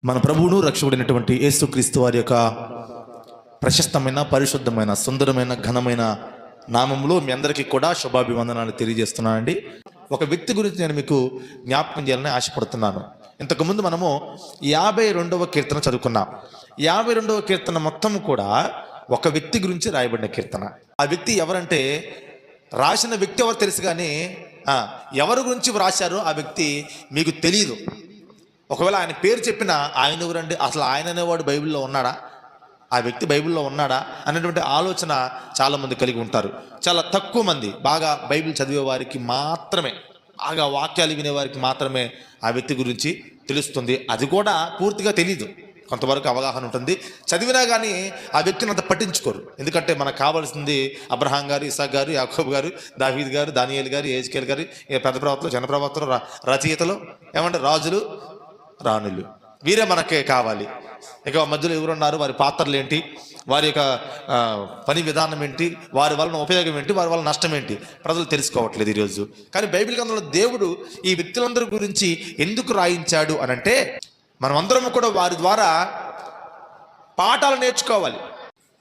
మన ప్రభువును రక్షకుడైనటువంటి యేసుక్రీస్తు వారి యొక్క ప్రశస్తమైన, పరిశుద్ధమైన, సుందరమైన, ఘనమైన నామంలో మీ అందరికీ కూడా శుభాభివందనాలు తెలియజేస్తున్నానండి. ఒక వ్యక్తి గురించి నేను మీకు జ్ఞాపకం చేయాలని ఆశపడుతున్నాను. ఇంతకుముందు మనము 52వ కీర్తన చదువుకున్నాం. 52వ కీర్తన మొత్తం కూడా ఒక వ్యక్తి గురించి రాయబడిన కీర్తన. ఆ వ్యక్తి ఎవరంటే, రాసిన వ్యక్తి ఎవరు తెలుసు కానీ ఎవరి గురించి రాశారో ఆ వ్యక్తి మీకు తెలియదు. ఒకవేళ ఆయన పేరు చెప్పినా ఆయన ఎవరండి, అసలు ఆయన అనేవాడు బైబిల్లో ఉన్నాడా, ఆ వ్యక్తి బైబిల్లో ఉన్నాడా అనేటువంటి ఆలోచన చాలామంది కలిగి ఉంటారు. చాలా తక్కువ మంది బాగా బైబిల్ చదివే వారికి మాత్రమే, బాగా వాక్యాలు వినేవారికి మాత్రమే ఆ వ్యక్తి గురించి తెలుస్తుంది. అది కూడా పూర్తిగా తెలియదు, కొంతవరకు అవగాహన ఉంటుంది. చదివినా కానీ ఆ వ్యక్తిని అంత పట్టించుకోరు. ఎందుకంటే మనకు కావాల్సింది అబ్రహాం గారు, ఇసాక్ గారు, యాకోబు గారు, దావీద్ గారు, దానియేలు గారు, ఏజ్కేల్ గారు, పెద్ద ప్రవక్తలు, చిన్న ప్రవక్తలు, రచయితలు, ఏమంటే రాజులు, రాణులు, వీరే మనకే కావాలి. ఇక మధ్యలో ఎవరున్నారు, వారి పాత్రలు ఏంటి, వారి యొక్క పని విధానం ఏంటి, వారి వలన ఉపయోగం ఏంటి, వారి వలన నష్టం ఏంటి, ప్రజలు తెలుసుకోవట్లేదు ఈరోజు. కానీ బైబిల్ గ్రంథంలో దేవుడు ఈ వ్యక్తులందరి గురించి ఎందుకు రాయించాడు అని అంటే, మనం అందరం కూడా వారి ద్వారా పాఠాలు నేర్చుకోవాలి.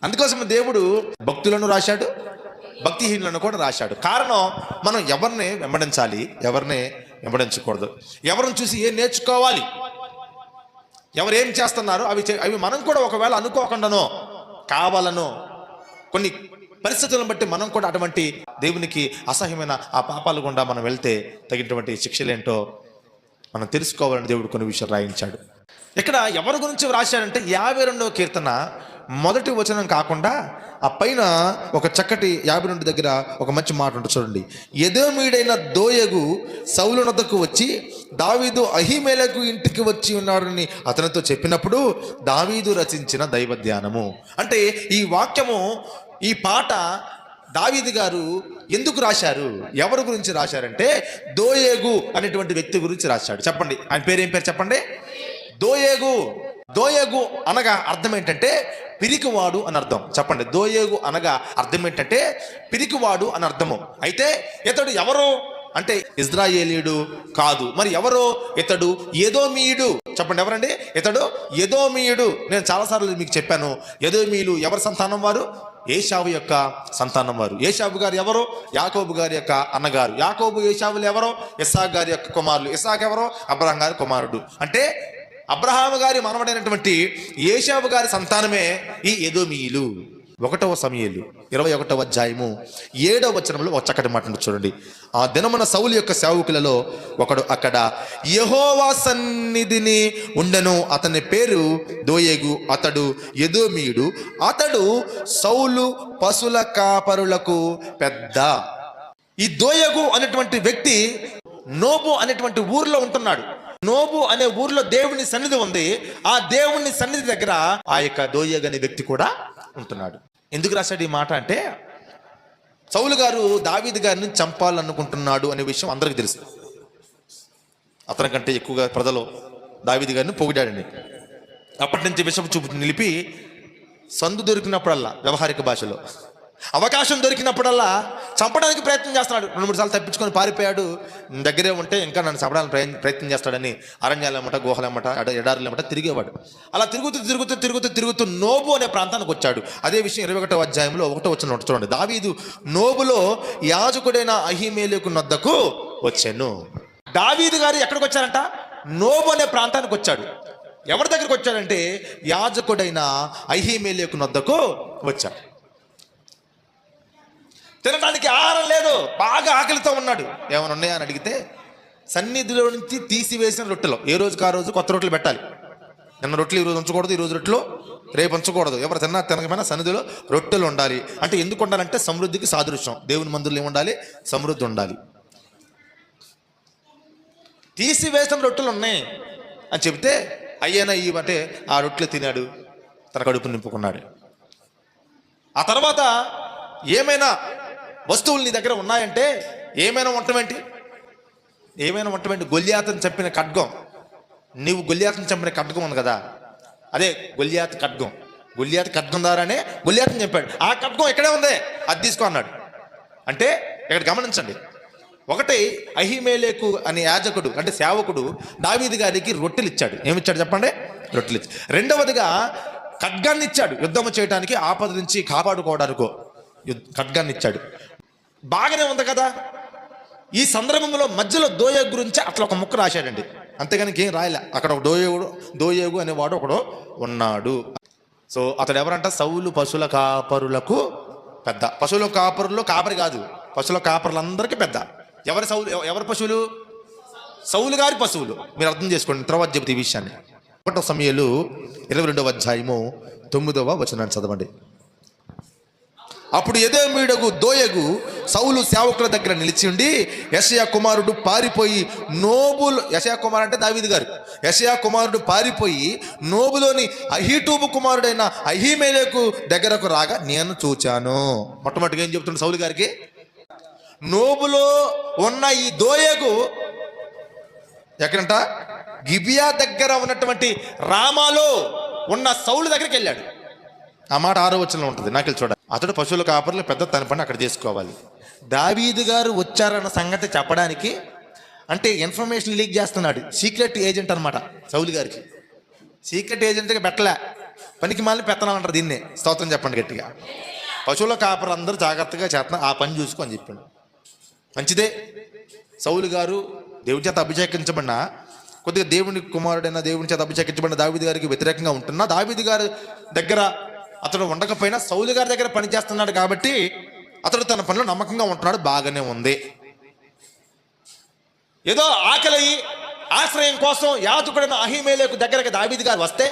అందుకోసం దేవుడు భక్తులను రాశాడు, భక్తిహీనులను కూడా రాశాడు. కారణం, మనం ఎవరిని వెంబడించాలి, ఎవరిని వెంబడించకూడదు, ఎవరిని చూసి ఏం నేర్చుకోవాలి, ఎవరు ఏం చేస్తున్నారో అవి మనం కూడా ఒకవేళ అనుకోకుండానో కావాలనో కొన్ని పరిస్థితులను బట్టి మనం కూడా అటువంటి దేవునికి అసహ్యమైన ఆ పాపాలు గుండా మనం వెళ్తే తగినటువంటి శిక్షలేంటో మనం తెలుసుకోవాలని దేవుడు కొన్ని విషయాలు రాయించాడు. ఇక్కడ ఎవరి గురించి రాశాడంటే 52వ కీర్తన మొదటి వచనం కాకుండా ఆ పైన ఒక చక్కటి 52 దగ్గర ఒక మంచి మాట ఉంటుంది చూడండి. ఎదోమీయుడైన దోయగు సౌలు నొద్దకు వచ్చి దావీదు అహీమెలకు ఇంటికి వచ్చి ఉన్నాడని అతనితో చెప్పినప్పుడు దావీదు రచించిన దైవ ధ్యానము. అంటే ఈ వాక్యము, ఈ పాట దావీదు గారు ఎందుకు రాశారు, ఎవరి గురించి రాశారంటే దోయేగు అనేటువంటి వ్యక్తి గురించి రాశాడు. చెప్పండి, ఆయన పేరు ఏం పేరు చెప్పండి? దోయేగు. దోయేగు అనగా అర్థం ఏంటంటే పిరికివాడు అని అర్థం. చెప్పండి, దోయేగు అనగా అర్థం ఏంటంటే పిరికివాడు అని అర్థము. అయితే ఇతడు ఎవరు అంటే ఇజ్రాయేలీయుడు కాదు. మరి ఎవరో ఇతడు ఎదోమీయుడు. చెప్పండి, ఎవరండి ఇతడు? ఎదోమీయుడు. నేను చాలాసార్లు మీకు చెప్పాను, ఎదోమీయులు ఎవరి సంతానం వారు? ఏశావు యొక్క సంతానం వారు. ఏశావు గారు ఎవరు? యాకోబు గారి యొక్క అన్నగారు. యాకోబు ఏశావులు ఎవరో? ఇస్సాకు గారి యొక్క కుమారులు. ఇస్సాకు ఎవరో? అబ్రహాం గారి కుమారుడు. అంటే అబ్రహాము గారి మనవడైనటువంటి ఏశావు గారి సంతానమే ఈ ఎదోమీయులు. 1వ సమూయేలు 21వ అధ్యాయము 7వ వచనంలో ఒక చక్కటి మాట చూడండి. ఆ దినమున సౌలు యొక్క సేవకులలో ఒకడు అక్కడ యెహోవా సన్నిధిని ఉండెను. అతని పేరు దోయేగు. అతడు ఎదోమీయుడు. అతడు సౌలు పశుల కాపరులకు పెద్ద. ఈ దోయేగు అనేటువంటి వ్యక్తి నోబు అనేటువంటి ఊర్లో ఉంటున్నాడు. నోబు అనే ఊర్లో దేవుని సన్నిధి ఉంది. ఆ దేవుని సన్నిధి దగ్గర ఆ యొక్క దోయేగు అనే వ్యక్తి కూడా ఉంటున్నాడు. ఎందుకు రాశాడు ఈ మాట అంటే, సౌలు గారు దావీదు గారిని చంపాలనుకుంటున్నాడు అనే విషయం అందరికీ తెలుసు. అతని కంటే ఎక్కువగా ప్రజలు దావీదు గారిని పొగిడాడండి. అప్పటి నుంచి విషపు చూపు నిలిపి సందు దొరికినప్పుడల్లా, వ్యవహారిక భాషలో అవకాశం దొరికినప్పుడల్లా చంపడానికి ప్రయత్నం చేస్తున్నాడు. 2-3 సార్లు తప్పించుకొని పారిపోయాడు. దగ్గరే ఉంటే ఇంకా నన్ను చంపడానికి ప్రయత్నం చేస్తాడని అరణ్యాలమ్మట, గుహలమ్మట, ఎడారులమ్మట తిరిగేవాడు. అలా తిరుగుతూ నోబు అనే ప్రాంతానికి వచ్చాడు. అదే విషయం 21వ అధ్యాయంలో 1వ వచనం చూడండి. దావీదు నోబులో యాజకుడైన అహీమెలెకు నొద్దకు వచ్చాను. దావీదు గారు ఎక్కడికి వచ్చారంట? నోబు అనే ప్రాంతానికి వచ్చాడు. ఎవరి దగ్గరికి వచ్చాడంటే యాజకుడైన అహీమెలెకు నొద్దకు వచ్చాడు. తినడానికి ఆహారం లేదు, బాగా ఆకలితో ఉన్నాడు. ఏమైనా ఉన్నాయా అని అడిగితే సన్నిధిలో నుంచి తీసివేసిన రొట్టెలు, ఏ రోజుకి ఆ రోజు కొత్త రొట్టెలు పెట్టాలి. నిన్న రొట్టెలు ఈరోజు ఉంచకూడదు, ఈరోజు రొట్టెలు రేపు ఉంచకూడదు. ఎవరు తినకపోయినా సన్నిధిలో రొట్టెలు ఉండాలి. అంటే ఎందుకు ఉండాలంటే సమృద్ధికి సాదృశ్యం. దేవుని మందిరంలో ఏముండాలి? సమృద్ధి ఉండాలి. తీసివేసిన రొట్టెలు ఉన్నాయి అని చెప్తే అయ్యేనా ఇవ్వంటే ఆ రొట్టెలు తినాడు, తన కడుపు నింపుకున్నాడు. ఆ తర్వాత ఏమైనా వస్తువులు నీ దగ్గర ఉన్నాయంటే ఏమైనా వంటమేంటి? గొల్యాతుని చంపిన ఖడ్గం. నీవు గొల్యాతుని చంపిన ఖడ్గం ఉంది కదా, అదే గొల్యాతు ఖడ్గం. గొల్యాతు ఖడ్గం ద్వారానే గొల్యాతుని చంపాడు. ఆ ఖడ్గం ఎక్కడే ఉంది, అది తీసుకో అన్నాడు. అంటే ఇక్కడ గమనించండి, ఒకటి అహీమెలెకు అనే యాజకుడు అంటే సేవకుడు దావీదు గారికి రొట్టెలు ఇచ్చాడు. ఏమిచ్చాడు చెప్పండి? రొట్టెలు ఇచ్చి. రెండవదిగా ఖడ్గాన్ని ఇచ్చాడు, యుద్ధము చేయడానికి, ఆపద నుంచి కాపాడుకోవడానికో ఖడ్గాన్ని ఇచ్చాడు. బాగానే ఉంది కదా. ఈ సందర్భంలో మధ్యలో దోయేగు గురించి అట్లా ఒక ముక్క రాశాడండి, అంతేగాని ఏం రాయలే. అక్కడ ఒక దోయేగు అనేవాడు ఒకడు ఉన్నాడు. సో అతడు ఎవరంట? సౌలు పశువుల కాపరులకు పెద్ద. పశువుల కాపరుల్లో కాపరి కాదు, పశువుల కాపరులందరికీ పెద్ద. ఎవరి పశువులు? సౌలు గారి పశువులు. మీరు అర్థం చేసుకోండి, తర్వాత చెబుతే ఈ విషయాన్ని. 1 సమూయేలు 22వ అధ్యాయము 9వ వచనాన్ని చదవండి. అప్పుడు ఎదోమీయుడగు దోయేగు సౌలు సేవకుల దగ్గర నిలిచి ఉండి యెషయా కుమారుడు పారిపోయి నోబులు, యెషయా కుమారు అంటే దావీదు గారు, యెషయా కుమారుడు పారిపోయి నోబులోని అహీటూబు కుమారుడైన అహీమెలెకు దగ్గరకు రాగా నేను చూచాను. మొట్టమొదటిగా ఏం చెప్తుండే సౌలు గారికి? నోబులో ఉన్న ఈ దోయేగు ఎక్కడంట? గిబియా దగ్గర ఉన్నటువంటి రామాలో ఉన్న సౌలు దగ్గరికి వెళ్ళాడు. ఆ మాట 6వ వచనంలో ఉంటుంది. నాకు చూడ, అతడు పశువుల కాపర్లు పెద్ద తన పని అక్కడ చేసుకోవాలి. దావీదు గారు వచ్చారన్న సంగతి చెప్పడానికి అంటే ఇన్ఫర్మేషన్ లీక్ చేస్తున్నాడు. సీక్రెట్ ఏజెంట్ అనమాట సౌలు గారికి. సీక్రెట్ ఏజెంట్గా పెట్టలే, పనికి మాలిన పెత్తనాలంటారు దీన్నే. స్తోత్రం చెప్పండి గట్టిగా. పశువుల కాపరు అందరూ జాగ్రత్తగా చేస్తున్నా, ఆ పని చూసుకో అని చెప్పాడు. మంచిదే. సౌలు గారు దేవుడి చేత అభిషేకించబడిన, కొద్దిగా దేవుని కుమారుడైన దేవుని చేత అభిషేకించబడిన దావీదు గారికి వ్యతిరేకంగా ఉంటున్నా, దావీదు గారి దగ్గర అతడు ఉండకపోయినా సౌలు గారి దగ్గర పనిచేస్తున్నాడు కాబట్టి అతడు తన పనిలో నమ్మకంగా ఉంటున్నాడు. బాగానే ఉంది. ఏదో ఆకలి ఆశ్రయం కోసం యాజకుడైన అహీమెలెకు దగ్గరకు దావీదు గారు వస్తే,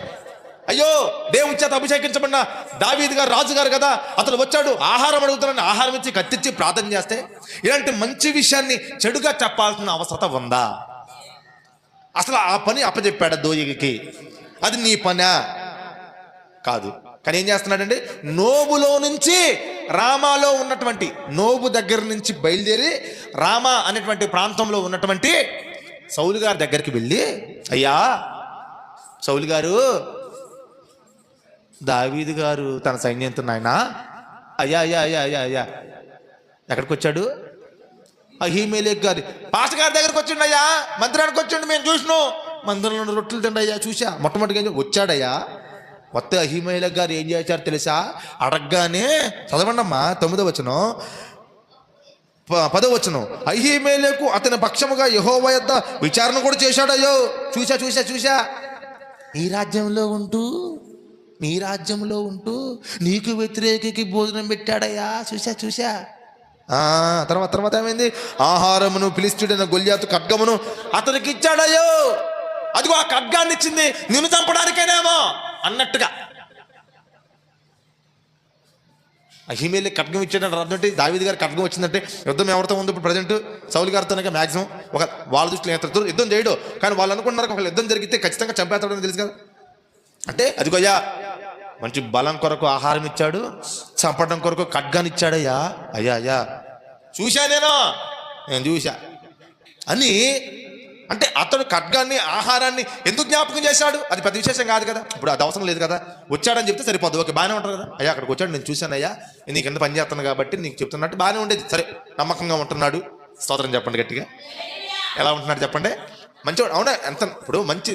అయ్యో దేవుని చేత అభిషేకించబడిన దావీదు గారు రాజుగారు కదా, అతడు వచ్చాడు ఆహారం అడుగుతున్నాడని ఆహారం ఇచ్చి కత్తిచ్చి ప్రార్థన చేస్తే, ఇలాంటి మంచి విషయాన్ని చెడుగా చెప్పాల్సిన అవసరం ఉందా? అసలు ఆ పని అప్పచెప్పాడు దోయేగుకి. అది నీ పనా? కాదు. కానీ ఏం చేస్తున్నాడండి? నోబులో నుంచి రామాలో ఉన్నటువంటి, నోబు దగ్గర నుంచి బయలుదేరి రామా అనేటువంటి ప్రాంతంలో ఉన్నటువంటి సౌలు గారి దగ్గరికి వెళ్ళి, అయ్యా సౌలు గారు, దావీదు గారు తన సైన్యంతో నాయన, అయ్యా అయ్యా అయ్యా అయ్యా అయ్యా ఎక్కడికి వచ్చాడు? అహీమెలెకు గారి పాస్టర్ గారి దగ్గరికి వచ్చిండు అయ్యా, మందిరానికి వచ్చిండు, మేము చూసినాం, మందిరంలో రొట్టెలు తిండయ్యా చూసా. మొట్టమొదటిగా వచ్చాడయ్యా. వస్తే అహీమెలెకు గారు ఏం చేశారు తెలుసా? అడగగానే చదవండి అమ్మా, 9వ వచనం 10వ వచనం. అహీమెలెకు అతని పక్షముగా యెహోవా యొద్ద విచారణ కూడా చేశాడయ్యో. చూసా ఈ రాజ్యంలో నీకు వ్యతిరేకికి భోజనం పెట్టాడయ్యా. చూసా. తర్వాత ఏమైంది? ఆహారమును ఫిలిష్తీయుడైన గొల్యాతు ఖడ్గమును అతనికి ఇచ్చాడయ్యో. అదిగో ఆ ఖడ్గాన్ని ఇచ్చింది నిన్ను చంపడానికేనేమో అన్నట్టుగా. అహీమెలెకు ఖడ్గం ఇచ్చాడంటే అర్థం, దావీదు గారి ఖడ్గం వచ్చిందంటే యుద్ధం ఎవరితో ఉంది ఇప్పుడు ప్రజెంట్? సౌలు గారితోనే మ్యాక్సిమం. ఒక వాళ్ళ దృష్టిలో యుద్ధం చేయడు, కానీ వాళ్ళు అనుకుంటున్నారు ఒక యుద్ధం జరిగితే ఖచ్చితంగా చంపేస్తాడని తెలుసు కదా. అంటే అదిగోయ్యా మంచి బలం కొరకు ఆహారం ఇచ్చాడు, చంపడం కొరకు ఖడ్గాన్ని ఇచ్చాడయ్యా. అయ్యా చూశా, నేను చూశా అని. అంటే అతడు ఖడ్గాన్ని ఆహారాన్ని ఎందుకు జ్ఞాపకం చేశాడు? అది పెద్ద విశేషం కాదు కదా, ఇప్పుడు అది అవసరం లేదు కదా. వచ్చాడని చెప్తే సరిపోదు, ఓకే బాగానే ఉంటారు కదా. అయ్యా అక్కడికి వచ్చాడు, నేను చూశానయ్యా, నీకు ఎంత పని చేస్తాను కాబట్టి నీకు చెప్తున్నట్టు బాగానే ఉండేది. సరే, నమ్మకంగా ఉంటున్నాడు. స్తోత్రం చెప్పండి గట్టిగా. ఎలా ఉంటున్నాడు చెప్పండి? మంచివాడు అవునా? ఎంత ఇప్పుడు మంచి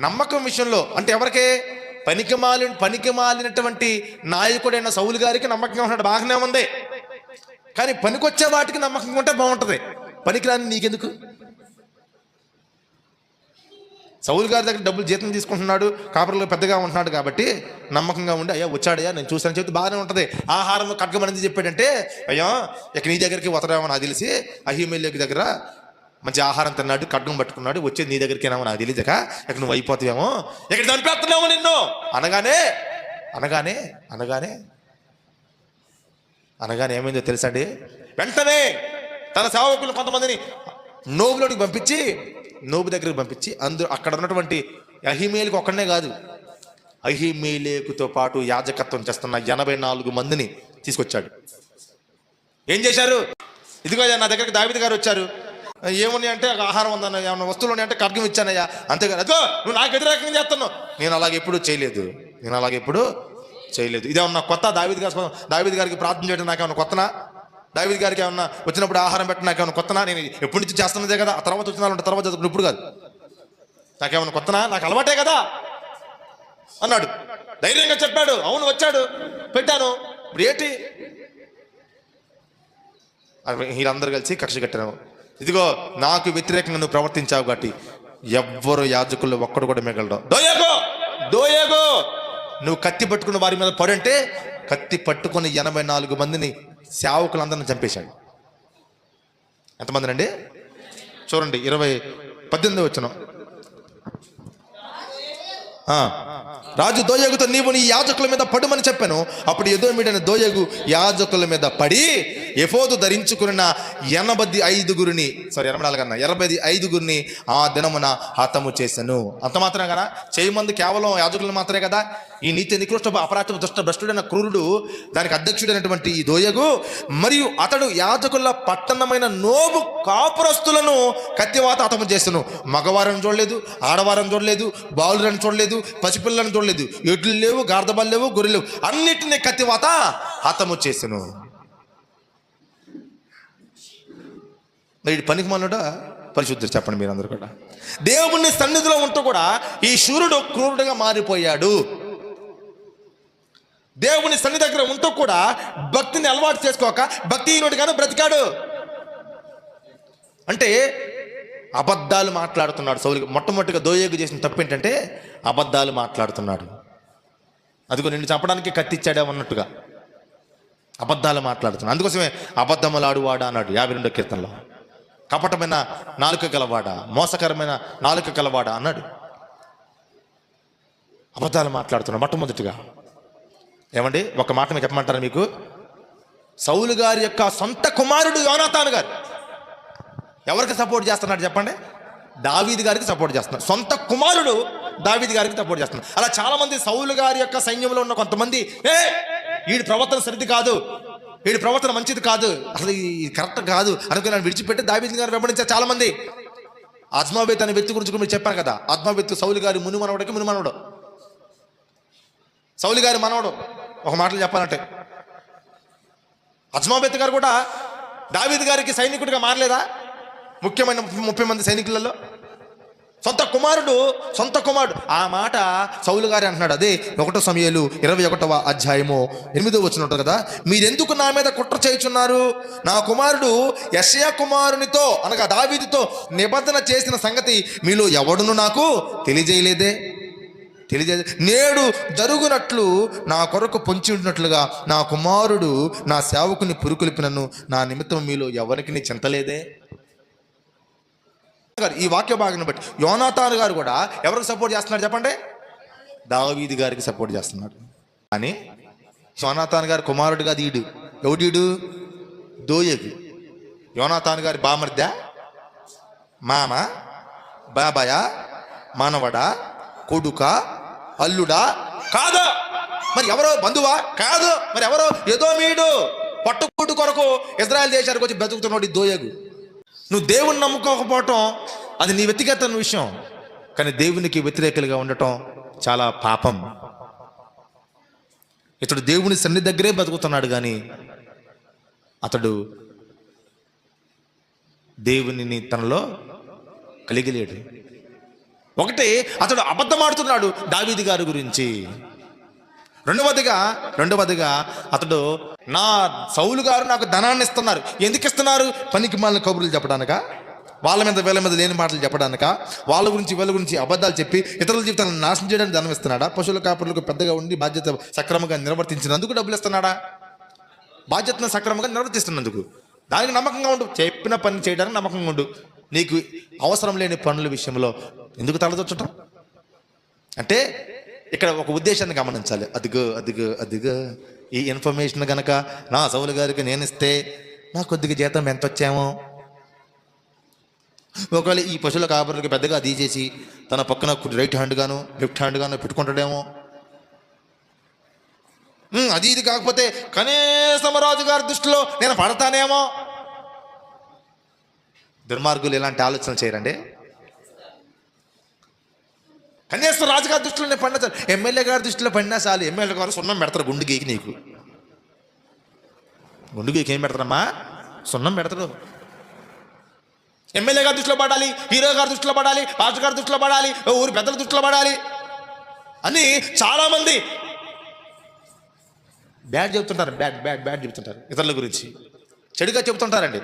నమ్మకం విషయంలో అంటే ఎవరికే? పనికి మాలినటువంటి నాయకుడైన సౌలు గారికి నమ్మకంగా ఉన్నాడు, బాగానే ఉంది. కానీ పనికొచ్చే వాటికి నమ్మకంగా ఉంటే బాగుంటుంది. పనికిరాని నీకెందుకు? సౌలు గారి దగ్గర డబ్బులు జీతం తీసుకుంటున్నాడు, కాపర్లో పెద్దగా ఉంటున్నాడు కాబట్టి నమ్మకంగా ఉండి, అయ్యా వచ్చాడయ్యా నేను చూసాను చెప్తే బాగానే ఉంటుంది. ఆహారం ఖడ్గమని చెప్పాడంటే, అయ్యా ఇక నీ దగ్గరికి వతరేమో నాకు తెలిసి అహీమెలెకు దగ్గర మంచి ఆహారం తిన్నాడు, ఖడ్గం పట్టుకున్నాడు, వచ్చేది నీ దగ్గరికి ఏమో నాకు తెలియదుక, ఇక నువ్వు అయిపోతావేమో, ఇక్కడ చంపేస్తున్నావు నిన్ను అనగానే ఏమైందో తెలుసండి? వెంటనే తన సేవకులు కొంతమందిని నోబు దగ్గరికి పంపించి అక్కడ ఉన్నటువంటి అహీమెలెకు ఒక్కడనే కాదు, అహీమెలెకుతో పాటు యాజకత్వం చేస్తున్న 84 మందిని తీసుకొచ్చాడు. ఏం చేశారు? ఇదిగో నా దగ్గరికి దావీదు గారు వచ్చారు, ఏమున్నాయి అంటే ఆహారం ఉందన్న, ఏమన్నా వస్తువులు ఉన్నాయి అంటే ఖడ్గం ఇచ్చానయ్యా, అంతేగాని అదో నువ్వు నాకు వ్యతిరేకంగా చేస్తున్నావు, నేను అలాగే ఎప్పుడు చేయలేదు. ఇదేమన్నా కొత్త? దావీదు గారికి ప్రార్థన చేయడం నాకేమన్నా కొత్తనా? దావీదు గారికి ఏమన్నా వచ్చినప్పుడు ఆహారం పెట్టడం నాకేమన్నా కొత్తనా? నేను ఎప్పటి నుంచి చేస్తున్నదే కదా. ఆ తర్వాత వచ్చిన తర్వాత చదువుకుని ఇప్పుడు కాదు, నాకేమన్నా కొత్తనా? నాకు అలవాటే కదా. అన్నాడు. ధైర్యంగా చెప్పాడు. అవును వచ్చాడు, పెట్టాను. ఇప్పుడు ఏంటి? వీళ్ళందరూ కలిసి కక్ష కట్టాను. ఇదిగో నాకు వ్యతిరేకంగా నువ్వు ప్రవర్తించావు కాబట్టి ఎవ్వరు యాజకుల్లో ఒక్కడు కూడా మిగలడు. దోయేగో నువ్వు కత్తి పట్టుకున్న వారి మీద పడంటే కత్తి పట్టుకుని 84 మందిని సేవకులందరిని చంపేశాడు. ఎంతమందిని అండి? చూడండి 18 వచనం. రాజు దోయేగుతో నీవు నీ యాజకుల మీద పడుమని చెప్పాను. అప్పుడు ఎదోమీడైన దోయేగు యాజకుల మీద పడి ఎఫోదు ధరించుకున్న 85 ఆ దినమున హతము చేశాను. అంత మాత్రమే కదా, చేయమంది కేవలం యాజకులు మాత్రమే కదా. ఈ నీతి నికృష్ట అపరాధ దుష్ట భ్రష్టుడైన క్రూరుడు, దానికి అధ్యక్షుడైనటువంటి ఈ దోయగు, మరియు అతడు యాజకుల పట్టణమైన నోబు కాపురస్తులను కత్తివాత హతము చేశాను. మగవారిని చూడలేదు, ఆడవారిని చూడలేదు, బాలులను చూడలేదు, పసిపిల్లలను చూడలేదు, ఎడ్లు లేవు, గార్దబాలు లేవు, గొర్రెలు లేవు, అన్నిటినీ కత్తివాత హతము చేశాను. పనికి మనడా పరిశుద్ధుడు? చెప్పండి మీరందరూ కూడా. దేవుని సన్నిధిలో ఉంటూ కూడా ఈ శూరుడు క్రూరుడుగా మారిపోయాడు. దేవుని సన్నిధి దగ్గర ఉంటూ కూడా భక్తిని అలవాటు చేసుకోక భక్తిహీనుడిగాను బ్రతికాడు. అంటే అబద్ధాలు మాట్లాడుతున్నాడు సౌలు. మొట్టమొదటిగా దోయేగు చేసిన తప్పు ఏంటంటే అబద్ధాలు మాట్లాడుతున్నాడు. అదిగో నిన్ను చంపడానికి కత్తిచ్చాడే అన్నట్టుగా అబద్ధాలు మాట్లాడుతున్నాడు. అందుకోసమే అబద్ధములాడువాడా అన్నాడు 52వ కీర్తనలో. కపటమైన నాలుక గలవాడా, మోసకరమైన నాలుక గలవాడా అన్నాడు. అబద్ధాలు మాట్లాడుతున్నాడు మొట్టమొదటిగా. ఏమండి, ఒక మాట మీకు చెప్పమంటారా? మీకు సౌలు గారి యొక్క సొంత కుమారుడు యోనాతాను గారు ఎవరికి సపోర్ట్ చేస్తున్నాడు చెప్పండి? దావీదు గారికి సపోర్ట్ చేస్తున్నాడు. సొంత కుమారుడు దావీదు గారికి సపోర్ట్ చేస్తున్నాడు. అలా చాలా మంది సౌలు గారి యొక్క సైన్యంలో ఉన్న కొంతమంది వీడి ప్రవర్తన సరిది కాదు, వీడి ప్రవర్తన మంచిది కాదు, అసలు ఈ కరెక్ట్ కాదు అనుకుని నన్ను విడిచిపెట్టి దావీదు గారు వెంబడించారు చాలా మంది. అజ్మాబేత్ అనే వ్యక్తి గురించి మీరు చెప్పాను కదా. అజ్మాబేత్ సౌలు గారి మునిమనవడు, సౌలు గారి మనవడు. ఒక మాటలు చెప్పాలంటే అజ్మాబేత్ గారు కూడా దావీదు గారికి సైనికుడిగా మారలేదా? ముఖ్యమైన 30 మంది సైనికులలో సొంత కుమారుడు. ఆ మాట సౌలు గారి అంటున్నాడు. అదే 1 సమూయేలు 21వ అధ్యాయము 8వ వచనం ఉంటుంది కదా. మీరెందుకు నా మీద కుట్ర చేయుచున్నారు? నా కుమారుడు యెషయా కుమారునితో అనగా దావీదుతో నిబంధన చేసిన సంగతి మీలో ఎవడును నాకు తెలియజేయలేదే. నేడు జరుగునట్లు నా కొరకు పొంచి ఉంటున్నట్లుగా నా కుమారుడు నా సేవకుని పురుకొల్పినను నా నిమిత్తం మీలో ఎవరికి చింతలేదే. ఈ వాక్య భాగాన్ని బట్టి యోనాతాను గారు కూడా ఎవరికి సపోర్ట్ చేస్తున్నాడు చెప్పండి? దావీదు గారికి సపోర్ట్ చేస్తున్నాడు. కానీ యోనాతాను గారి కుమారుడు కాదు ఈడు. ఎవడీడు? దోయేగు. యోనాతాను గారి బామర్ద, మామ, బాబాయ, మనవడా, కొడుక, అల్లుడా? కాదు. మరి ఎవరో బంధువా? కాదు. మరి ఎవరో ఎదోమీయుడు పట్టుకుట్టు కొరకు ఇజ్రాయెల్ దేశానికి వచ్చి బ్రతుకుతున్నాడు ఈ దోయేగు. నువ్వు దేవుని నమ్ముకోకపోవటం అది నీ వ్యక్తిగత విషయం, కానీ దేవునికి వ్యతిరేకులుగా ఉండటం చాలా పాపం. ఇతడు దేవుని సన్నిధి దగ్గరే బతుకుతున్నాడు, కానీ అతడు దేవునిని తనలో కలిగి లేడు. ఒకటి, అతడు అబద్ధమాడుతున్నాడు దావీదు గారి గురించి. రెండవదిగా అతడు నా సౌలు గారు నాకు ధనాన్ని ఇస్తున్నారు. ఎందుకు ఇస్తున్నారు? పనికి మాలిన కబుర్లు చెప్పడానిక, వాళ్ళ మీద వీళ్ళ మీద లేని మాటలు చెప్పడానిక, వాళ్ళ గురించి వీళ్ళ గురించి అబద్ధాలు చెప్పి ఇతరుల జీవితాలను నాశనం చేయడానికి ధనం ఇస్తున్నాడా? పశువుల కాపురులకు పెద్దగా ఉండి బాధ్యత సక్రమంగా నిర్వర్తించినందుకు డబ్బులు ఇస్తున్నాడా? బాధ్యతను సక్రమంగా నిర్వర్తిస్తున్నందుకు దానికి నమ్మకంగా ఉండు. చెప్పిన పని చేయడానికి నమ్మకంగా ఉండు. నీకు అవసరం లేని పనుల విషయంలో ఎందుకు తలదొచ్చటం? అంటే ఇక్కడ ఒక ఉద్దేశాన్ని గమనించాలి. అదిగో ఈ ఇన్ఫర్మేషన్ కనుక నా సౌలు గారికి నేను ఇస్తే నా కొద్దిగా జీతం ఎంత వచ్చామో, ఒకవేళ ఈ పశువుల కాపరులకు పెద్దగా తీసేసి తన పక్కన రైట్ హ్యాండ్ గాను లెఫ్ట్ హ్యాండ్ గాను పెట్టుకుంటాడేమో. అది ఇది కాకపోతే కనీసం రాజు గారి దృష్టిలో నేను పడతానేమో. దుర్మార్గులు ఇలాంటి ఆలోచనలు చేయరండి. కనీసం రాజుగారి దృష్టిలో నేను పడినా చాలు, ఎమ్మెల్యే గారి దృష్టిలో పడినా చాలు. ఎమ్మెల్యే గారు సున్నం పెడతారు గుండు గీకి. నీకు గుండు గీకి ఏం పెడతారమ్మా? సున్నం పెడతారు. ఎమ్మెల్యే గారి దృష్టిలో పడాలి, హీరో గారి దృష్టిలో పడాలి, రాజు గారి దృష్టిలో పడాలి, ఊరి పెద్దల దృష్టిలో పడాలి. అని చాలామంది బ్యాడ్ చెబుతుంటారు, బ్యాడ్ చెబుతుంటారు ఇతరుల గురించి, చెడుగా చెబుతుంటారండి.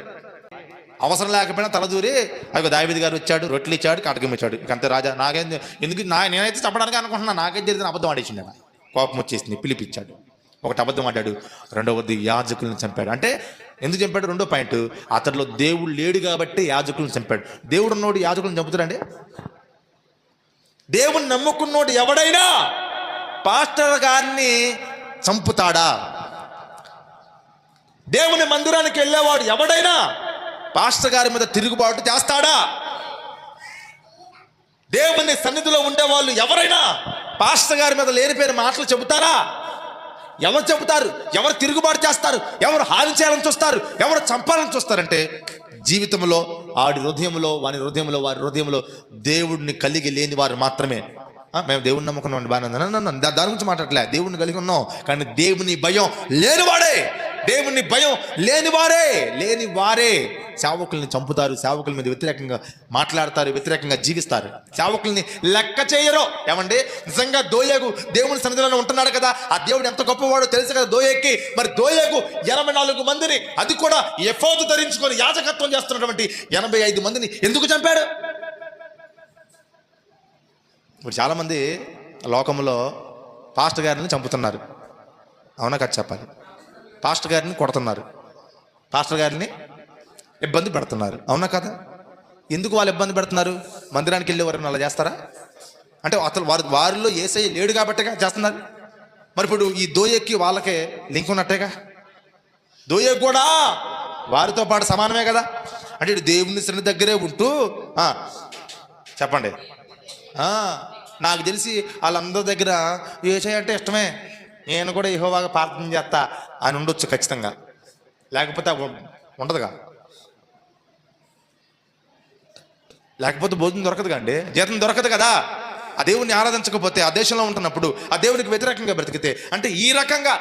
అవసరం లేకపోయినా తలదూరి అదిగో దావీదు గారు వచ్చాడు, రొట్టెలు ఇచ్చాడు, కాటకం ఇచ్చాడు, ఇంకంతే రాజా, నాకేం ఎందుకు నేనైతే చెప్పడానికి అనుకుంటున్నా, నాకేం జరిగిన అబద్ధం ఆడేసిండు ఆయన. కోపం వచ్చేసింది, పిలిపించాడు. ఒకటి అబద్ధం ఆడాడు, రెండవది యాజకులను చంపాడు. అంటే ఎందుకు చంపాడు? రెండో పాయింట్, అతడిలో దేవుడు లేడు కాబట్టి యాజకులను చంపాడు. దేవుడు ఉన్నోడు యాజకులను చంపుతాడండి? దేవుని నమ్ముకున్నోడు ఎవడైనా పాస్టర్ గారిని చంపుతాడా? దేవుని మందిరానికి వెళ్ళేవాడు ఎవడైనా పాస్టర్ గారి మీద తిరుగుబాటు చేస్తాడా? దేవుని సన్నిధిలో ఉండేవాళ్ళు ఎవరైనా పాస్టర్ గారి మీద లేనిపోయిన మాటలు చెబుతారా? ఎవరు చెబుతారు? ఎవరు తిరుగుబాటు చేస్తారు? ఎవరు హాని చేయాలని చూస్తారు? ఎవరు చంపాలని చూస్తారంటే జీవితంలో వారి హృదయంలో దేవుడిని కలిగి లేని వారు మాత్రమే. మేము దేవుడిని నమ్ముకున్నాం బాగా, దాని గురించి మాట్లాడలే. దేవుడిని కలిగి ఉన్నాం కానీ దేవుని భయం లేని వారే సేవకుల్ని చంపుతారు, సేవకుల మీద వ్యతిరేకంగా మాట్లాడతారు, వ్యతిరేకంగా జీవిస్తారు, సేవకుల్ని లెక్క చేయరు. ఏమండి, నిజంగా దోయేగు దేవుని సన్నిధిలో ఉంటున్నాడు కదా, ఆ దేవుడు ఎంత గొప్పవాడో తెలుసు కదా దోయేగుకి. మరి దోయేగు 84 మందిని, అది కూడా ఎఫోదు ధరించుకొని యాజకత్వం చేస్తున్నటువంటి 85 మందిని ఎందుకు చంపాడు? ఇప్పుడు చాలామంది లోకంలో పాస్టర్ గారిని చంపుతున్నారు, అవునా కదా చెప్పాలి. పాస్టర్ గారిని కొడుతున్నారు, పాస్టర్ గారిని ఇబ్బంది పెడుతున్నారు, అవునా కదా? ఎందుకు వాళ్ళు ఇబ్బంది పెడుతున్నారు? మందిరానికి వెళ్ళే వారిని అలా చేస్తారా? అంటే అసలు వారిలో యేసయ్య లేడు కాబట్టిగా చేస్తున్నారు. మరి ఇప్పుడు ఈ దోయేకి వాళ్ళకే లింక్ ఉన్నట్టేగా, దోయేకు కూడా వారితో పాటు సమానమే కదా. అంటే ఇటు దేవుని సన్నిధి దగ్గరే ఉంటూ చెప్పండి, నాకు తెలిసి వాళ్ళందరి దగ్గర యేసయ్య అంటే ఇష్టమే, నేను కూడా యెహోవాగా ప్రార్థన చేస్తా అని ఉండొచ్చు ఖచ్చితంగా, లేకపోతే ఉండదుగా, లేకపోతే భోజనం దొరకదుగా అండి, జీతం దొరకదు కదా. ఆ దేవుడిని ఆరాధించకపోతే, ఆ దేశంలో ఉంటున్నప్పుడు ఆ దేవునికి వ్యతిరేకంగా బ్రతికితే, అంటే ఈ రకంగా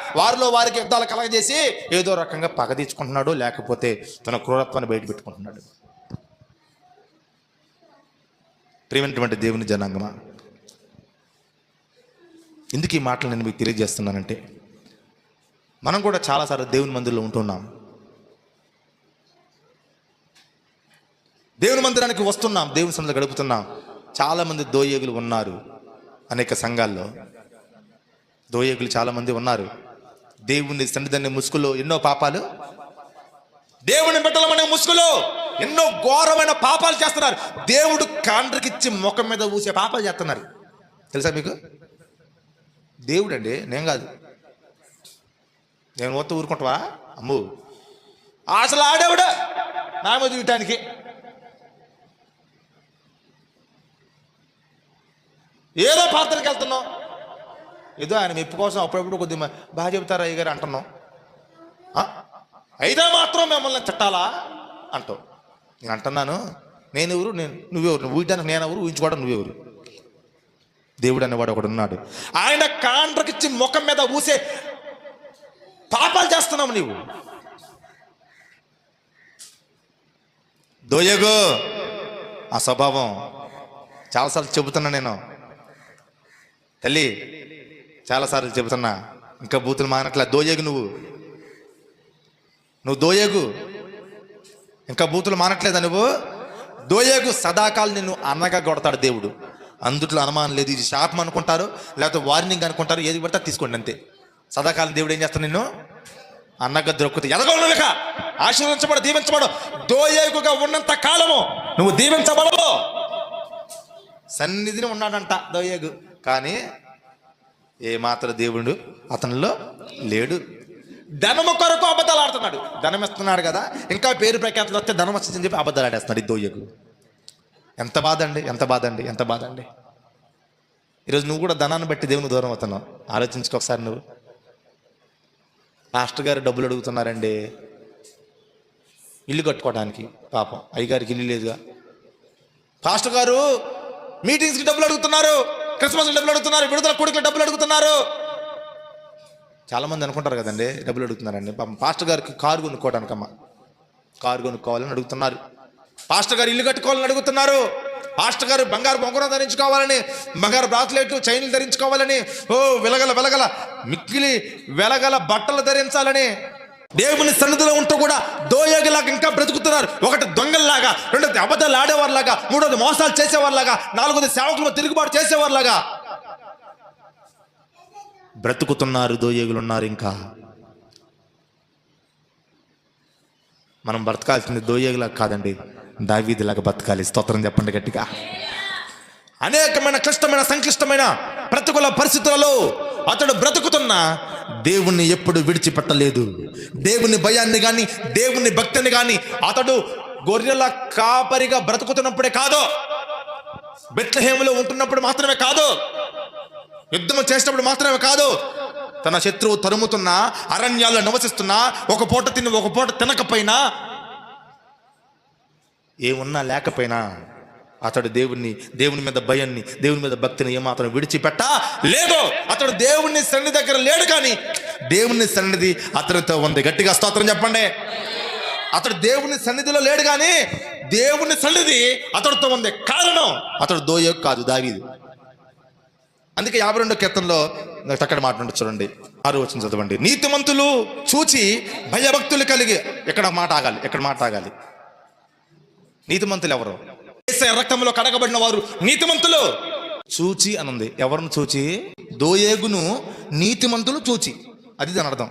వారికి యుద్ధాలు కలగజేసి ఏదో రకంగా పగ తీర్చుకుంటున్నాడు, లేకపోతే తన క్రూరత్వాన్ని బయట పెట్టుకుంటున్నాడు. ప్రియమైనటువంటి దేవుని జనాంగమా, ఎందుకు ఈ మాటలు నేను మీకు తెలియజేస్తున్నానంటే, మనం కూడా చాలాసార్లు దేవుని మందిరంలో ఉంటున్నాం, దేవుని మందిరానికి వస్తున్నాం, దేవుని సన్నిధిలో గడుపుతున్నాం. చాలామంది దోయేగులు ఉన్నారు అనేక సంఘాల్లో, దోయేగులు చాలామంది ఉన్నారు. దేవుని సన్నిధాన్ని ముసుగులో ఎన్నో పాపాలు, దేవుని బిడ్డలమనే ముసుగులో ఎన్నో ఘోరమైన పాపాలు చేస్తున్నారు. దేవుడు కాండ్రకిచ్చి ముఖం మీద ఊసే పాపాలు చేస్తున్నారు, తెలుసా మీకు? దేవుడు అండి, నేను కాదు. నేను మొత్తం ఊరుకుంటావా? అమ్ము, అసలు ఆడేవిడ నా మీద చూడటానికి ఏదో ప్రార్థనకి వెళ్తున్నాం, ఏదో ఆయన మెప్పు కోసం అప్పుడప్పుడు కొద్దిగా బాగా చెబుతారు అయ్యగారు అంటున్నాం, అయితే మాత్రం మిమ్మల్ని తిట్టాలా అంటావు. నేను అంటున్నాను, నువ్వెవరు, నువ్వు ఊయటానికి నేనెవరు, ఊహించుకోవడం నువ్వెవరు? దేవుడు అనేవాడు ఒకడు ఉన్నాడు, ఆయన కాండ్రకిచ్చి ముఖం మీద ఊసే పాపాలు చేస్తున్నావు నీవు. దోయేగు ఆ స్వభావం చాలాసార్లు చెబుతున్నా నేను, తల్లి చాలాసార్లు చెబుతున్నా, ఇంకా బూతులు మానట్లే. దోయేగు నువ్వు దోయేగు, ఇంకా బూతులు మానట్లేదా నువ్వు? దోయేగు సదాకాలం నిన్ను అన్నగా కొడతాడు దేవుడు, అందుట్లో అనుమానం లేదు. ఇది శాపం అనుకుంటారు, లేకపోతే వార్నింగ్ అనుకుంటారు, ఏది పడితే తీసుకోండి అంతే. సదాకాలం దేవుడు ఏం చేస్తాడు? నిన్ను అన్నగా దొరుకుతుంది. ఎదగలక ఆశీర్వదించబడు, దీవించబడు. దోయేగుగా ఉన్నంత కాలము నువ్వు దీవించబడవు. సన్నిధిని ఉన్నాడంట దోయేగు, కానీ ఏమాత్రం దేవుడు అతనిలో లేడు. ధనము కొరకు అబద్ధాలు ఆడుతున్నాడు. ధనం ఇస్తున్నాడు కదా, ఇంకా పేరు ప్రఖ్యాతులు వస్తే ధనం వచ్చిందని చెప్పి అబద్ధాలు ఆడేస్తున్నాడు ఈ దోయేగు. ఎంత బాధ అండి, ఎంత బాధ అండి. ఈరోజు నువ్వు కూడా ధనాన్ని బట్టి దేవుని దూరం అవుతున్నావు. ఆలోచించుకో ఒకసారి. నువ్వు మాస్టర్ గారు డబ్బులు అడుగుతున్నారండి ఇల్లు కట్టుకోవడానికి, పాపం అయ్యగారికి ఇల్లు లేదుగా. పాస్టర్ గారు మీటింగ్స్కి డబ్బులు అడుగుతున్నారు, క్రిస్మస్ డబ్బులు అడుగుతున్నారు, విడుదల కొడుకులు డబ్బులు అడుగుతున్నారు. చాలామంది అనుకుంటారు కదండి డబ్బులు అడుగుతున్నారండి. పాపం పాస్టర్ గారికి కారు కొనుక్కోవడానికమ్మా, కారు కొనుక్కోవాలని అడుగుతున్నారు. పాస్టర్ గారు ఇల్లు కట్టుకోవాలని అడుగుతున్నారు. పాస్టర్ గారు బంగారు బొంగరం ధరించుకోవాలని, బంగారు బ్రాస్లెట్లు చైన్లు ధరించుకోవాలని, వెలగల మిక్కిలి వెలగల బట్టలు ధరించాలని, దేవుని సన్నిధిలో ఉంటూ కూడా దోయగలాగా ఇంకా బ్రతుకుతున్నారు. ఒకటి దొంగల్లాగా, రెండోది అబద్ధాలు ఆడేవారిలాగా, మూడోది మోసాలు చేసేవారిలాగా, నాలుగోది సేవకులు తిరుగుబాటు చేసేవారిలాగా బ్రతుకుతున్నారు. దోయగులు ఉన్నారు. ఇంకా మనం బ్రతకాల్సింది దోయగులా కాదండి, దావీదులాగా బ్రతకాలి. స్తోత్రం చెప్పండి గట్టిగా. అనేకమైన క్లిష్టమైన సంక్లిష్టమైన ప్రతికూల పరిస్థితులలో అతడు బ్రతుకుతున్నా దేవుణ్ణి ఎప్పుడు విడిచిపెట్టలేదు. దేవుని భయాన్ని కానీ దేవుని భక్తిని కానీ అతడు గొర్రెల కాపరిగా బ్రతుకుతున్నప్పుడే కాదు, బెత్లెహేములో ఉంటున్నప్పుడు మాత్రమే కాదు, యుద్ధం చేసినప్పుడు మాత్రమే కాదు, తన శత్రువు తరుముతున్నా, అరణ్యాల్లో నివసిస్తున్నా, ఒక పూట తిని ఒక పూట తినకపోయినా, ఏమున్నా లేకపోయినా అతడు దేవుని మీద భయాన్ని, దేవుని మీద భక్తిని ఏమాత్రం విడిచిపెట్ట లేదు. అతడు దేవుని సన్నిధి దగ్గర లేడు, కానీ దేవుని సన్నిధి అతనితో ఉంది. గట్టిగా స్తోత్రం చెప్పండి. అతడు దేవుని సన్నిధిలో లేడు, కానీ దేవుని సన్నిధి అతడితో ఉంది. కారణం అతడు దోయగు కాదు, దావీదు. అందుకే 52వ కీర్తనలో చక్కటి మాట ఉంటుంది చూడండి, 6వ వచనం చదవండి. నీతిమంతులు చూచి భయభక్తులు కలిగి, ఎక్కడ మాట ఆగాలి. నీతిమంతులు ఎవరు? యేసయ్య రక్తంలో కడగబడిన వారు నీతిమంతులు. చూచి అనుంది. ఎవరిని చూచి? దోయేగును నీతిమంతులు చూచి. అది దాని అర్థం.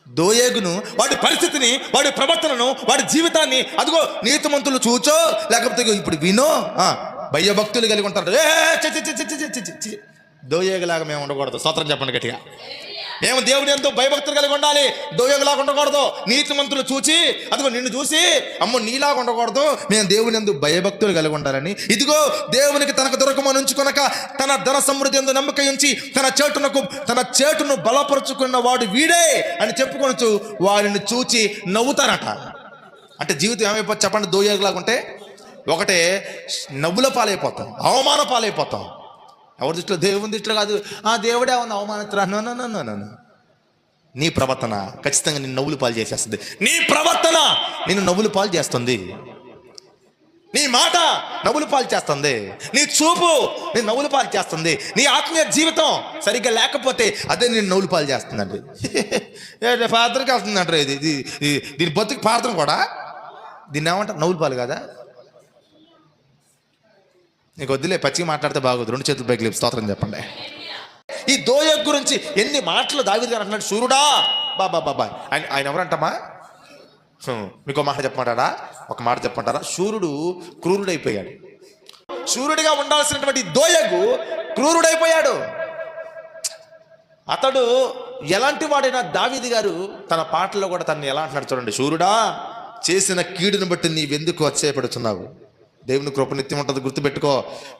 దోయేగును, వాడి పరిస్థితిని, వాడి ప్రవర్తనను, వాడి జీవితాన్ని అదిగో నీతిమంతులు చూచో, లేకపోతే ఇప్పుడు వినో భయభక్తులు కలిగి ఉంటారు. దోయేగులాగా మేము ఉండకూడదు. స్తోత్రం చెప్పండి గట్టిగా. మేము దేవుని ఎంతో భయభక్తులు కలిగి ఉండాలి. దోయగులాగా ఉండకూడదు. నీతిమంతులు చూచి, అదిగో నిన్ను చూసి అమ్మో నీలాగా ఉండకూడదు, మేము దేవుని ఎందు భయభక్తులు కలిగి ఉండాలని. ఇదిగో దేవునికి తనకు దొరకమని ఉంచుకొనక తన ధన సమృద్ధి ఎందు నమ్మకం ఉంచి తన చేటును బలపరుచుకున్న వాడు వీడే అని చెప్పుకొనొచ్చు వారిని చూచి నవ్వుతారట. అంటే జీవితం ఏమైపోతుంది చెప్పండి? దోయగులాగా ఉంటే ఒకటే నవ్వుల పాలైపోతాం, అవమాన పాలైపోతాం. ఎవరి దృష్టిలో? దేవుని దృష్టిలో కాదు. దేవుడే ఉన్న అవమానితురా. నీ ప్రవర్తన ఖచ్చితంగా నిన్ను నవ్వులు పాలు చేసేస్తుంది. నీ ప్రవర్తన నిన్ను నవ్వులు పాలు చేస్తుంది. నీ మాట నవ్వులు పాలు చేస్తుంది. నీ చూపు నేను నవ్వులు పాలు చేస్తుంది. నీ ఆత్మీయ జీవితం సరిగ్గా లేకపోతే అదే నేను నవ్వులు పాలు చేస్తుందండి. ప్రార్థనకి వెళ్తుందంటారు. దీని బతుకు ప్రార్థన కూడా దీన్ని ఏమంటారు? నవ్వులు పాలు కదా. నీకు వద్దులే, పచ్చిగా మాట్లాడితే బాగోదు. 2 చేతులు పైకి లేపి స్తోత్రం చెప్పండి. ఈ దోయగు గురించి ఎన్ని మాటలు దావీదు గారు అంటున్నాడు. శూరుడా బాబా. ఆయన ఎవరంటమ్మా? మీకు మాట చెప్పమంటారా? ఒక మాట చెప్పమంటారా? శూరుడు క్రూరుడైపోయాడు. శూరుడిగా ఉండాల్సినటువంటి దోయగు క్రూరుడైపోయాడు. అతడు ఎలాంటి వాడైనా దావీదు గారు తన పాటల్లో కూడా తనని ఎలా అంటున్నాడు చూడండి. శూరుడా, చేసిన కీడును బట్టి నీవెందుకు అతిశయపడుతున్నావు? దేవుని కృప నిత్యం ఉంటుంది, గుర్తుపెట్టుకో.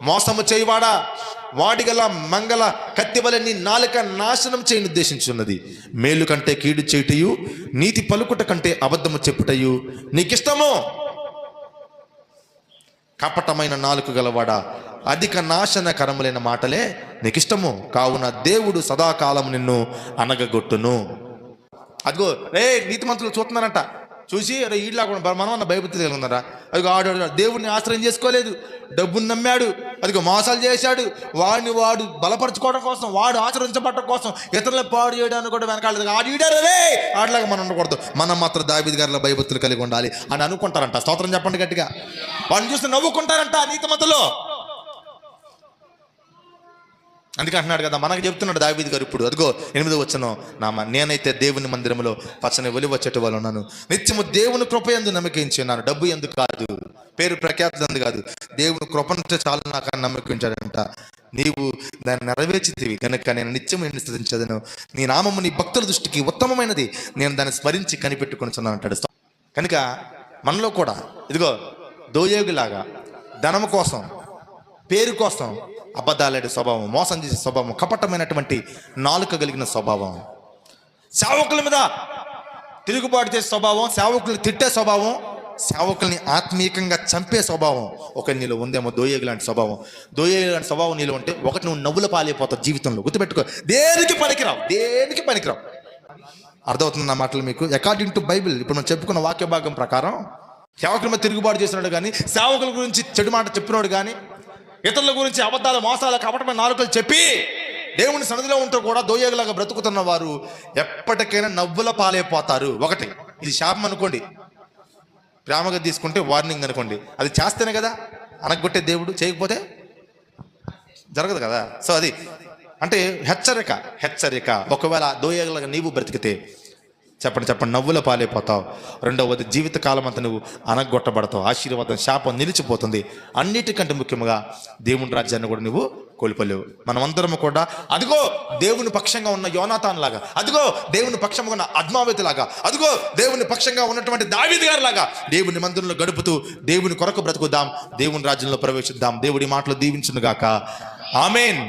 మోసము చేయవాడా, వాడిగల మంగళ కత్తివలె నీ నాలుక నాశనం చేయని ఉద్దేశించున్నది. మేలు కంటే కీడు చేయుటయు, నీతి పలుకుట కంటే అబద్ధము చెప్పుటయు నీకిష్టము. కపటమైన నాలుక గలవాడా, అధిక నాశనకరములైన మాటలే నీకిష్టము. కావున దేవుడు సదాకాలం నిన్ను అనగగొట్టును. అదిగో నీతిమంతులు చూస్తున్నారంట. చూసి అరే ఈడ్లాగా మనం అన్న భయభక్తి కలిగి ఉన్నారా? అదిగో ఆడు దేవుడిని ఆశ్రయం చేసుకోలేదు, డబ్బుని నమ్మాడు, అదిగో మోసాలు చేశాడు. వాడు బలపరచుకోవడం కోసం, వాడు ఆచరించబడటం కోసం ఇతరుల పాడు చేయడానికి కూడా వెనకాలేదు. ఆడు ఈడారే ఆడలాగా మనం ఉండకూడదు. మనం మాత్రం దావీదు గారిలో భయభక్తులు కలిగి ఉండాలి అని అనుకుంటారంట. స్తోత్రం చెప్పండి గట్టిగా. వాడిని చూసి నవ్వుకుంటారంట నీతిమంతులు. అందుకే అంటున్నాడు కదా, మనకు చెప్తున్నాడు దావీదు గారు ఇప్పుడు. అదిగో 8వ వచనం, నేనైతే దేవుని మందిరంలో పచ్చని ఒలివ చెట్టు వల్ల ఉన్నాను, నిత్యము దేవుని కృప యందు నమ్మకించి ఉన్నాను. డబ్బు ఎందుకు కాదు, పేరు ప్రఖ్యాతులు ఎందుకు కాదు, దేవుని కృపంటే చాలు నాకు అని నమ్మకించాడంట. నీవు దాన్ని నెరవేర్చితివి కనుక నేను నిత్యం నిన్ను స్తుతించదను. నీ నామము నీ భక్తుల దృష్టికి ఉత్తమమైనది, నేను దాన్ని స్మరించి కనిపెట్టుకొనిచున్నాను అంటాడు. కనుక మనలో కూడా ఇదిగో దోయేగులాగా ధనము కోసం, పేరు కోసం అబద్ధాలాడే స్వభావం, మోసం చేసే స్వభావం, కపటమైనటువంటి నాలుక కలిగిన స్వభావం, సేవకుల మీద తిరుగుబాటు చేసే స్వభావం, సేవకుల్ని తిట్టే స్వభావం, సేవకుల్ని ఆత్మీయంగా చంపే స్వభావం ఒక నీలో ఉందేమో. దోయేగు లాంటి స్వభావం, దోయేగు లాంటి స్వభావం నీలో ఉంటే ఒకటి నువ్వు నవ్వుల పాలైపోతావు జీవితంలో. గుర్తుపెట్టుకో, దేనికి పనికిరావు. అర్థమవుతుంది నా మాటలు మీకు? అకార్డింగ్ టు బైబిల్ ఇప్పుడు మనం చెప్పుకున్న వాక్య భాగం ప్రకారం సేవకుల మీద తిరుగుబాటు చేసినాడు కానీ, సేవకుల గురించి చెడు మాట చెప్పినాడు కానీ, ఇతరుల గురించి అబద్ధాలు, మోసాలు, కపటమైన నాలుకలు చెప్పి దేవుని సన్నిధిలో ఉంటూ కూడా దోయగలాగా బ్రతుకుతున్న వారు ఎప్పటికైనా నవ్వుల పాలైపోతారు. ఒకటి, ఇది శాపం అనుకోండి, ప్రేమగా తీసుకుంటే వార్నింగ్ అనుకోండి. అది చేస్తేనే కదా అనగొట్టే దేవుడు, చేయకపోతే జరగదు కదా. సో అది అంటే హెచ్చరిక. ఒకవేళ దోయగలగా నీవు బ్రతికితే చెప్పండి నవ్వుల పాలైపోతావు. రెండవది, జీవితకాలం అంతా నువ్వు అనగొట్టబడతావు. ఆశీర్వాదం, శాపం నిలిచిపోతుంది. అన్నిటికంటే ముఖ్యంగా దేవుని రాజ్యాన్ని కూడా నువ్వు కోల్పోలేవు. మనమందరం కూడా అదిగో దేవుని పక్షంగా ఉన్న యోనాతాన్ లాగా, అదిగో దేవుని పక్షంగా ఉన్న అద్మావేతు లాగా, అదిగో దేవుని పక్షంగా ఉన్నటువంటి దావీదు గారి లాగా దేవుని మందిరంలో గడుపుతూ దేవుని కొరకు బ్రతుకుదాం, దేవుని రాజ్యంలో ప్రవేశిద్దాం. దేవుడి మాటలు దీవించును గాక. ఆమేన్.